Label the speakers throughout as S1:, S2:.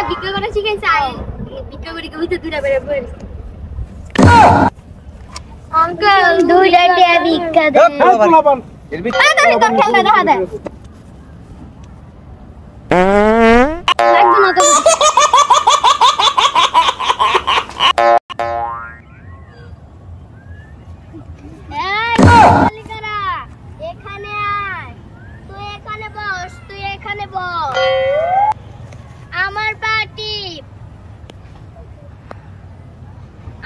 S1: ভিক্ষা করে শিখাইছে ভিক্ষা করে কইতে দুইটা বেরে বইছে আঙ্কেল দুইটা টিয়া ভিক্ষা দে এর ভিতরে তো খেলা দেখা দে লাগবে না তো এখানে আয় তুই এখানে বস আমার পার্টি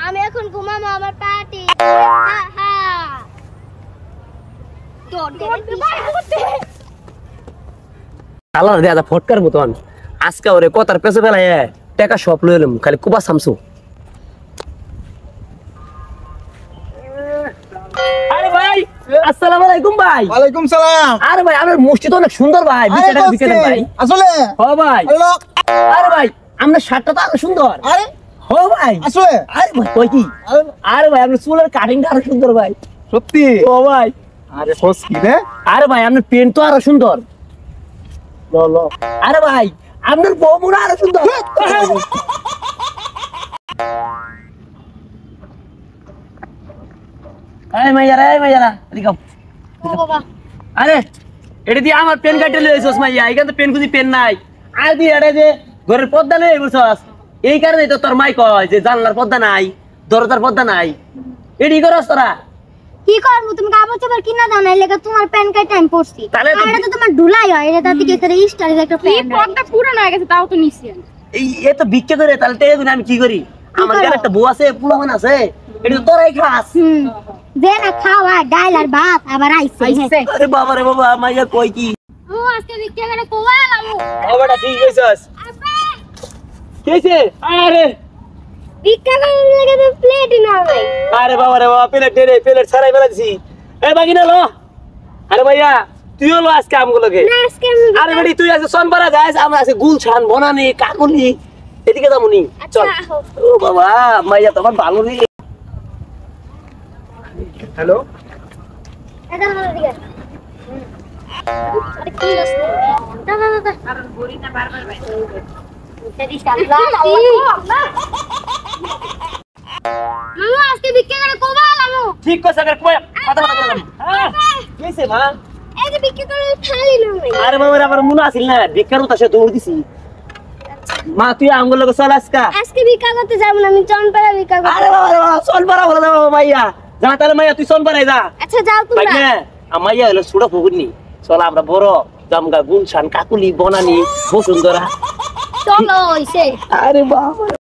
S1: আমি এখন ঘুমাবো আমার পার্টি
S2: আল্লাহ দাদা ফটকার মতন আজকে ওরে কথার পেছে ফেলায় টাকা সব লই এলাম খালি কুবা সামসু আরে ভাই আসসালামু আলাইকুম ভাই
S3: ওয়ালাইকুম সালাম।
S2: আরে ভাই আমার মসজিদ অনেক সুন্দর ভাই 20 টাকা বিকেলে ভাই
S3: আসলে
S2: হ্যাঁ ভাই
S3: হ্যালো
S2: আরে ভাই আপনার শার্টটা তো আরো সুন্দর
S3: আরে
S2: হ্যাঁ ভাই
S3: আসলে
S2: আরে ভাই কই কি আরে ভাই আপনার চুলের কাটিংটা আরো সুন্দর ভাই
S3: সত্যি
S2: ও ভাই
S3: আরে হোস কি রে
S2: আরে ভাই আপনার পেন তো আরো সুন্দর লো লো আরে ভাই আপনার বউমুরা আরো সুন্দর এই মাইয়ারা এদিকে
S1: ও বাবা
S2: আরে এটা দিয়ে আমার পেন কাটতে লইছস মাইয়া এখানে তো পেন খুঁজি পেন নাই আর দি এটা যে ঘরের পর্দা নেই বুঝছস এই কারণে তো তোর মাই কয় যে জানলার পর্দা নাই দরজার পর্দা নাই এডি করস তোরা
S1: কি করব তুমি কাপড় চোপড় কিনা দাও না লাগা তোমার প্যান কাট টাইম পড়ছি
S2: তাহলে তো-
S1: এটা তো তোমার ঢুলাই হয় এটা তাতে কি করে স্টাইল একটা প্যান পর্দা পুরানো হয়ে গেছে তাও তো নিছি
S2: এই এ তো ভিক্ষা করে তাহলে টেকে গুনা আমি কি করি আমার
S1: করো?
S2: কাছে একটা বউ আছে পুলামান আছে এটা তো তোরাই খাস
S1: দে না খাওয়া ডাল আর ভাত আবার আইছে
S2: আরে বাবা রে বাবা মাইয়া কই কি
S1: ও আজকে ভিক্ষা করে কোয়া লামু
S2: বাবাটা ঠিক কইছস কেছে আরে
S1: ভিক্ষা করে লাগে তো প্লেট না ভাই
S2: আরে বাবা রে বাবা প্লেট ছাড়াই ফেলা দিছি এ বাকি না লো আরে ভাইয়া তুইও লো আজকে আমগুলোকে
S1: না আজকে আমি
S2: আরে বেটি তুই আজকে সোনপাড়া যাস আমরা আজকে গুলশান বনানি কাকুলি এদিকে যামুনি চল
S1: আচ্ছা
S2: ও বাবা মাইয়া তোমার ভালো রে
S3: হ্যালো
S1: এটা আমার দিকে আরে কি লস দাদা কারণ গরিটা বারবার ভাই তেরি সাল্লাহ মামু আজকে ভিক্ষা করে কোয়া লামু
S2: ঠিক কইছ আগে কই কথা বললাম হ্যাঁ কইছে মা
S1: এই যে ভিক্ষা করে খালি না ভাই
S2: আরে বাবা রে আমার মনে আছিল না ভিক্ষার উতাসে দৌড় দিছি মা তুই আমগুলোকে চল আজকা
S1: আজকে ভিক্ষা করতে যাব না আমি চনপাড়া ভিক্ষা করতে
S2: আরে বাবা রে বাবা সোনপাড়া বলে দাও মাইয়া যা তাহলে মাইয়া তুই সোনপাড়ায় যা
S1: আচ্ছা যাও
S2: ভাই
S1: তোমরা
S2: না আমাইয়া হলো সুড়া ফুগুনি চল আমরা বড় জামগা গুলশান কাকুলি বনানি বসুন্ধরা
S1: চলো হইছে
S2: আরে বাবা